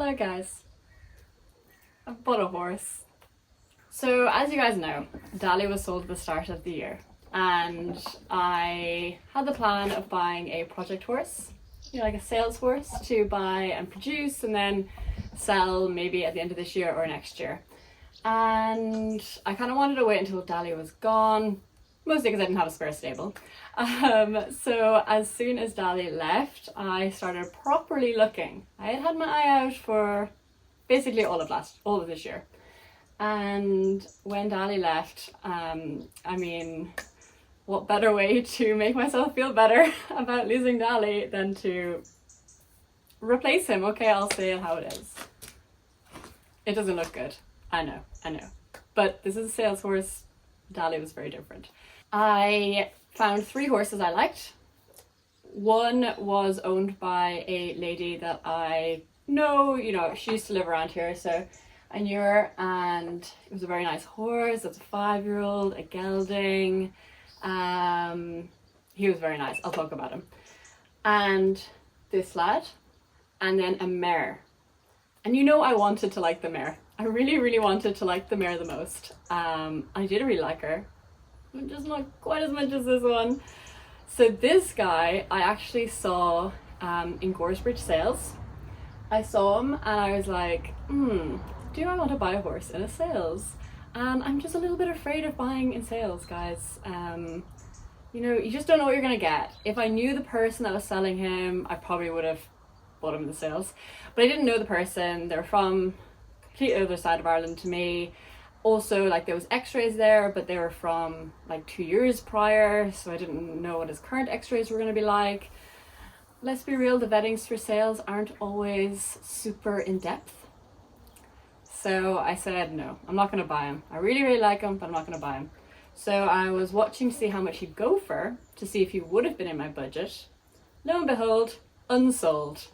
Hello guys, I've bought a horse. So as you guys know, Dali was sold at the start of the year and I had the plan of buying a project horse, like a sales horse to buy and produce and then sell maybe at the end of this year or next year. And I kind of wanted to wait until Dali was gone, mostly because I didn't have a spare stable. So as soon as Dali left, I started properly looking. I had had my eye out for basically all of this year. And when Dali left, I mean, what better way to make myself feel better about losing Dali than to replace him? Okay, I'll say it how it is. It doesn't look good. I know. But this is a sales horse. Dali was very different. I found 3 horses I liked. One was owned by a lady that I know, she used to live around here, so I knew her, and it was a very nice horse. It's a 5-year-old, a gelding. He was very nice. I'll talk about him. And this lad, and then a mare. And I wanted to like the mare. I really wanted to like the mare the most. I did really like her, but just not quite as much as this one. So this guy I actually saw in Goresbridge sales. I saw him and I was like, do I want to buy a horse in a sales? And I'm just a little bit afraid of buying in sales, guys. You just don't know what you're gonna get. If I knew the person that was selling him, I probably would have bought him in the sales. But I didn't know the person. They're from completely other side of Ireland to me. Also, there was x-rays there, but they were from 2 years prior, so I didn't know what his current x-rays were going to be like. Let's be real, the vettings for sales aren't always super in-depth. So I said, no, I'm not going to buy him. I really like him, but I'm not going to buy him. So I was watching to see how much he'd go for, to see if he would have been in my budget. Lo and behold, unsold.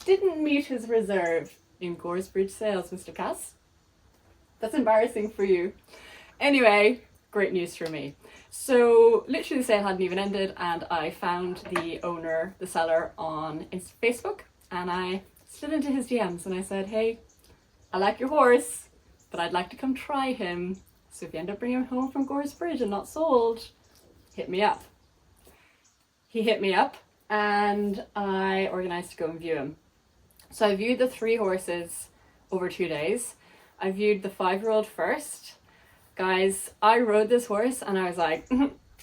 Didn't meet his reserve in Goresbridge sales, Mr. Kass. That's embarrassing for you. Anyway, great news for me. So literally the sale hadn't even ended and I found the owner, the seller, on Facebook, and I slid into his DMs and I said, hey, I like your horse, but I'd like to come try him. So if you end up bringing him home from Goresbridge and not sold, hit me up. He hit me up and I organised to go and view him. So I viewed the 3 horses over 2 days. I viewed the 5-year-old first. Guys, I rode this horse and I was like,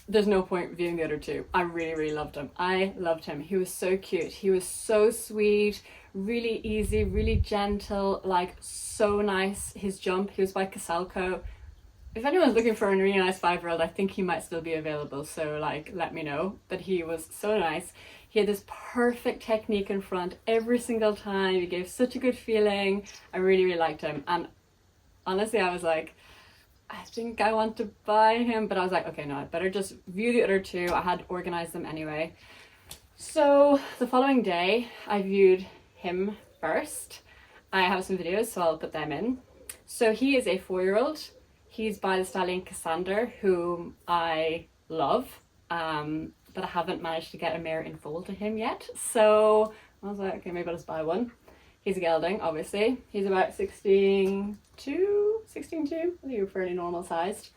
there's no point viewing the other 2. I really loved him. I loved him. He was so cute. He was so sweet, really easy, really gentle, so nice. His jump, he was by Kass. If anyone's looking for a really nice 5-year-old, I think he might still be available. So let me know. But he was so nice. He had this perfect technique in front every single time. He gave such a good feeling. I really liked him. And honestly, I was like, I think I want to buy him, but I was like, okay, no, I'd better just view the other 2. I had organized them anyway. So the following day, I viewed him first. I have some videos, so I'll put them in. So he is a 4-year-old. He's by the stallion Cassander, whom I love, but I haven't managed to get a mare in foal to him yet. So I was like, okay, maybe I'll just buy one. He's a gelding, obviously. He's about 16'2", I think you're fairly normal sized.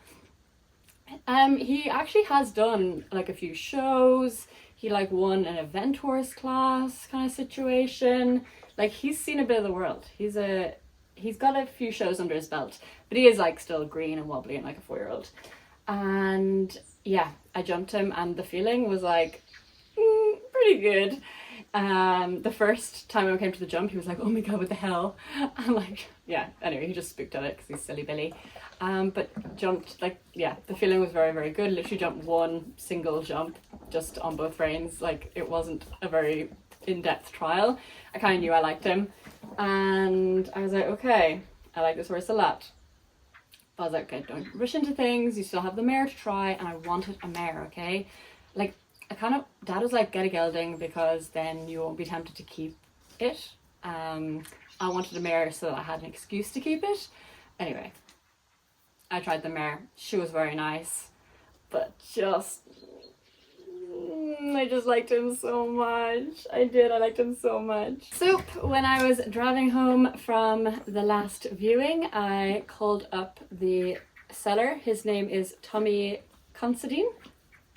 He actually has done a few shows. He won an event horse class kind of situation. He's seen a bit of the world. He's got a few shows under his belt, but he is still green and wobbly and a 4-year-old. And yeah, I jumped him and the feeling was pretty good. The first time I came to the jump, he was like, oh my god, what the hell? And yeah, anyway, he just spooked at it because he's silly Billy. But jumped, the feeling was very good. Literally jumped one single jump just on both reins. It wasn't a very in-depth trial. I kind of knew I liked him. And I was like, okay, I like this horse a lot. But I was like, okay, don't rush into things. You still have the mare to try, and I wanted a mare, okay? Dad was like, get a gelding because then you won't be tempted to keep it. I wanted a mare so that I had an excuse to keep it. Anyway, I tried the mare. She was very nice, but just I just liked him so much. I did, I liked him so much. So when I was driving home from the last viewing, I called up the seller. His name is Tommy Considine.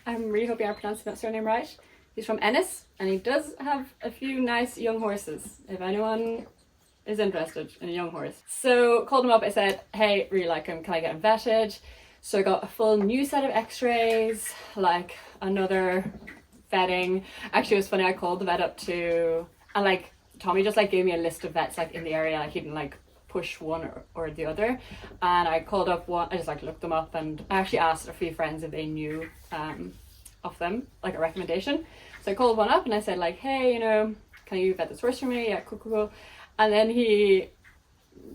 I'm really hoping I'm pronouncing that surname right. He's from Ennis, and he does have a few nice young horses, if anyone is interested in a young horse. So called him up, I said, hey, really like him, can I get him vetted? So I got a full new set of x-rays, like another vetting. Actually, it was funny, I called the vet up to, and like Tommy just like gave me a list of vets like in the area, like he didn't like push one or the other. And I called up one, I just like looked them up, and I actually asked a few friends if they knew of them, like a recommendation. So I called one up and I said like, hey, you know, can you vet this horse for me? Yeah, cool, cool, cool. And then he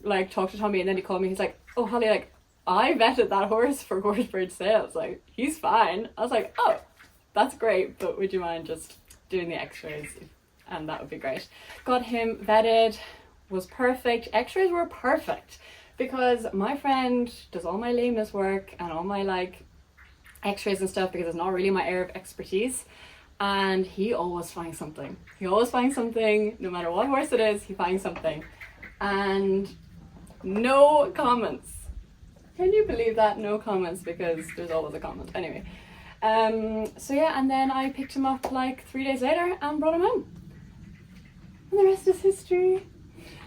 like talked to Tommy, and then he called me, he's like, oh Holly, like I vetted that horse for Horsebridge sales, like he's fine. I was like, oh, that's great, but would you mind just doing the x-rays? And that would be great. Got him vetted, was perfect. X-rays were perfect because my friend does all my lameness work and all my like x-rays and stuff because it's not really my area of expertise, and he always finds something. He always finds something, no matter what horse it is, he finds something. And no comments. Can you believe that? No comments, because there's always a comment. Anyway, so yeah, and then I picked him up like 3 days later and brought him home. And the rest is history.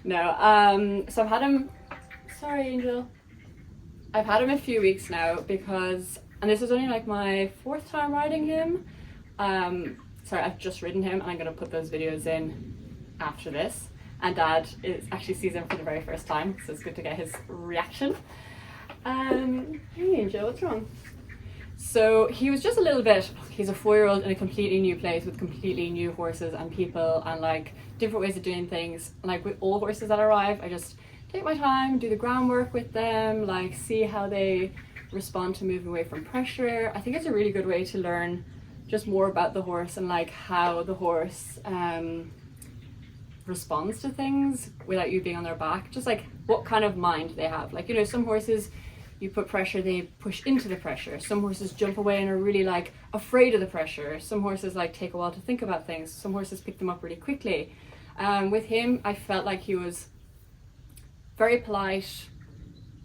No, so I've had him, sorry Angel, I've had him a few weeks now because, and this is only like my 4th time riding him. Sorry, I've just ridden him and I'm going to put those videos in after this. And Dad is actually sees him for the very first time, so it's good to get his reaction. Hey Angel, what's wrong? So he was just a little bit, he's a 4-year-old in a completely new place with completely new horses and people and like different ways of doing things. Like with all horses that arrive, I just take my time, do the groundwork with them, like see how they respond to moving away from pressure. I think it's a really good way to learn just more about the horse and like how the horse responds to things without you being on their back. Just like what kind of mind they have. Like, you know, some horses, you put pressure, they push into the pressure. Some horses jump away and are really like afraid of the pressure. Some horses like take a while to think about things. Some horses pick them up really quickly. With him, I felt like he was very polite,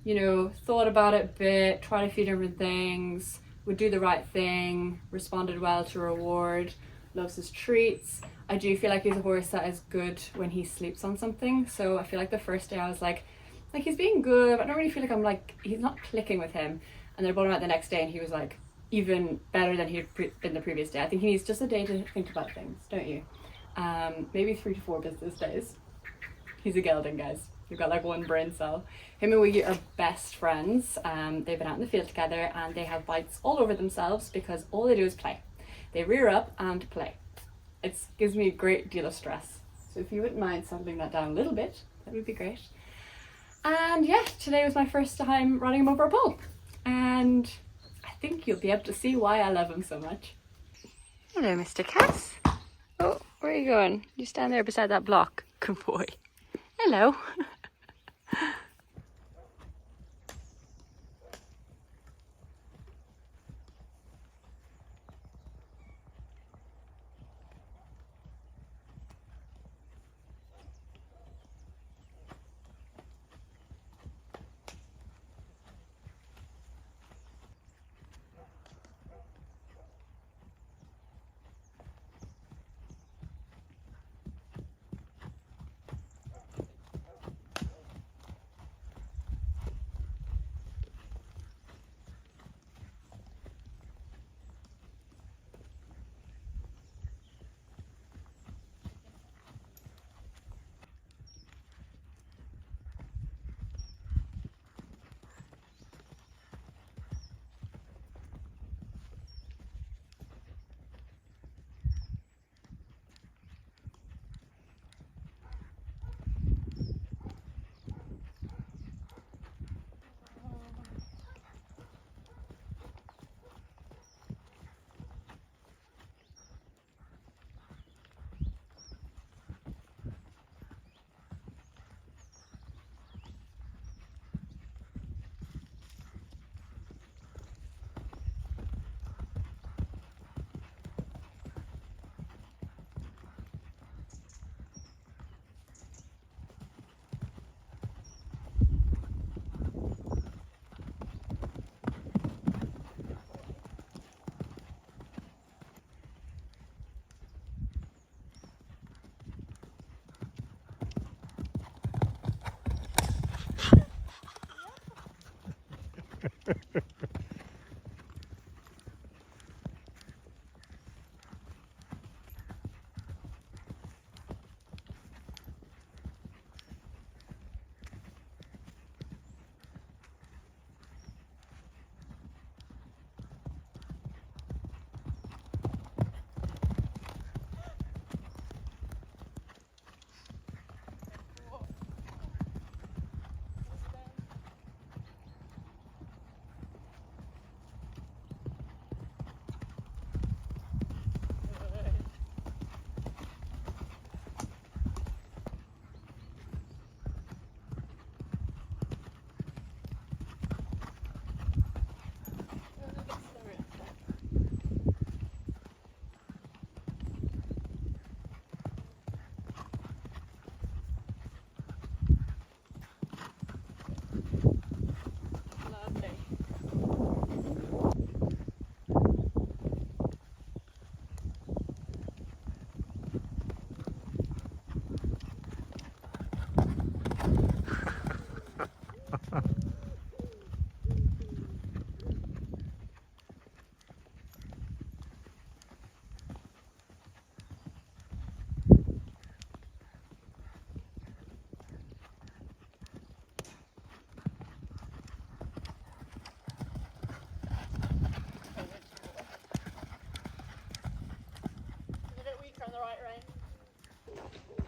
you know, thought about it a bit, tried a few different things, would do the right thing, responded well to reward, loves his treats. I do feel like he's a horse that is good when he sleeps on something. So I feel like the first day I was like he's being good, but I don't really feel like I'm like, he's not clicking with him. And then I brought him out the next day and he was like even better than he'd been the previous day. I think he needs just a day to think about things, don't you? Maybe 3 to 4 business days. He's a gelding, guys. We've got like one brain cell. Him and Wiggy are best friends. They've been out in the field together and they have bites all over themselves because all they do is play. They rear up and play. It gives me a great deal of stress. So if you wouldn't mind settling that down a little bit, that would be great. And yeah, today was my first time riding him over a pole. And I think you'll be able to see why I love him so much. Hello, Mr. Kass. Oh, where are you going? You stand there beside that block. Good boy. Hello.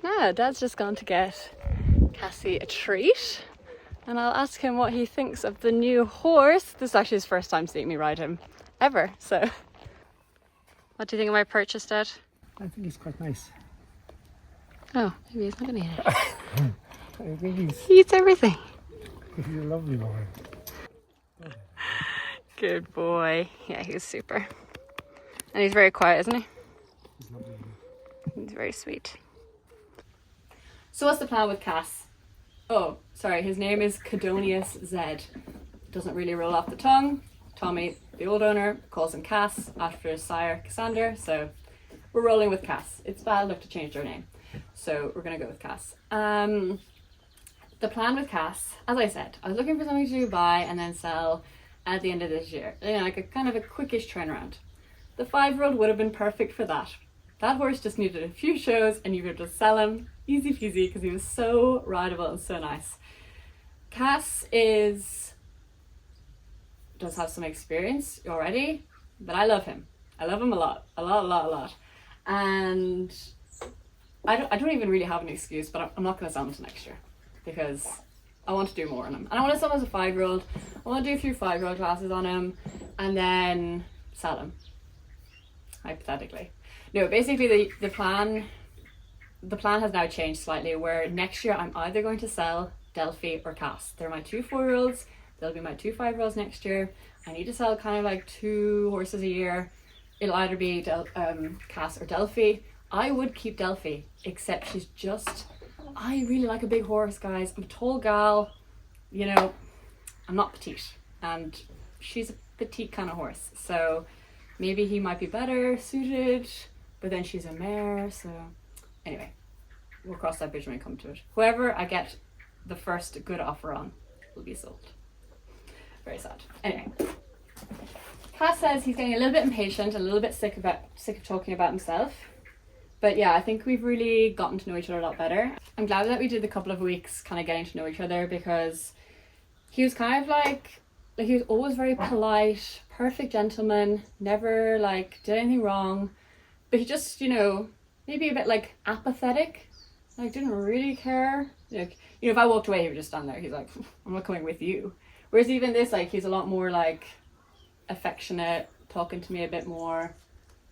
Now Dad's just gone to get Cassie a treat, and I'll ask him what he thinks of the new horse. This is actually his first time seeing me ride him ever, so. What do you think of my purchase, Dad? I think it's quite nice. Oh, maybe he's not gonna eat it. I think He eats everything. he's a lovely boy. Good boy. Yeah, he's super. And he's very quiet, isn't he? He's lovely. He's very sweet. So what's the plan with Kass? Oh, sorry, his name is Cadonius Z. Doesn't really roll off the tongue. Tommy, the old owner, calls him Kass after his sire Cassander, so we're rolling with Kass. It's bad enough to change their name, so we're gonna go with Kass. The plan with Kass, as I said, I was looking for something to buy and then sell at the end of this year. You know, like a kind of a quickish turnaround. The 5-year-old would have been perfect for that. That horse just needed a few shows and you could just sell him easy peasy because he was so rideable and so nice. Kass does have some experience already, but I love him. I love him a lot. And I don't even really have an excuse, but I'm not going to sell him to next year because I want to do more on him. And I want to sell him as a 5-year-old. I want to do a few 5-year-old classes on him and then sell him, hypothetically. No, basically the plan has now changed slightly, where next year I'm either going to sell Delphi or Kass. They're my 2 4-year-olds. They'll be my 2 5-year-olds next year. I need to sell kind of like 2 horses a year. It'll either be Kass or Delphi. I would keep Delphi, except I really like a big horse, guys. I'm a tall gal, you know, I'm not petite, and she's a petite kind of horse. So maybe he might be better suited, but then she's a mare, so anyway, we'll cross that bridge when we come to it. Whoever I get the first good offer on will be sold. Very sad. Anyway, Kass says he's getting a little bit impatient, a little bit sick of talking about himself. But yeah, I think we've really gotten to know each other a lot better. I'm glad that we did the couple of weeks kind of getting to know each other, because he was kind of like he was always very polite, perfect gentleman, never like did anything wrong, but he just, you know, maybe a bit like apathetic, like didn't really care. Like, you know, if I walked away, he would just stand there. He's like, I'm not coming with you. Whereas even this, like, he's a lot more like affectionate, talking to me a bit more,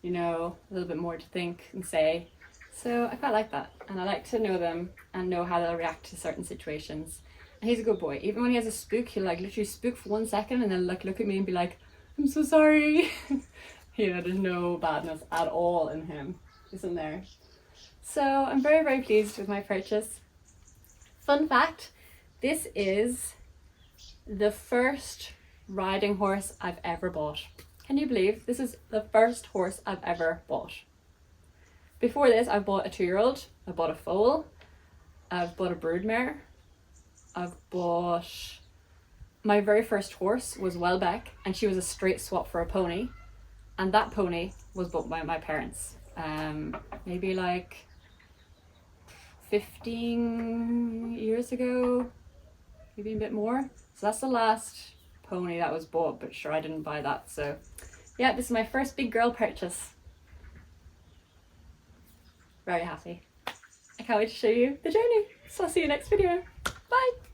you know, a little bit more to think and say. So I quite like that, and I like to know them and know how they'll react to certain situations. And he's a good boy. Even when he has a spook, he'll like literally spook for 1 second and then like look at me and be like, I'm so sorry. You know, there's no badness at all in him, isn't there? So I'm very, very pleased with my purchase. Fun fact, this is the first riding horse I've ever bought. Can you believe this is the first horse I've ever bought? Before this, I've bought a 2-year-old, I bought a foal, I've bought a broodmare, I've bought... My very first horse was Welbeck, and she was a straight swap for a pony, and that pony was bought by my parents. Maybe like 15 years ago, maybe a bit more. So that's the last pony that was bought, but sure, I didn't buy that. So yeah, this is my first big girl purchase. Very happy. I can't wait to show you the journey. So I'll see you next video. Bye.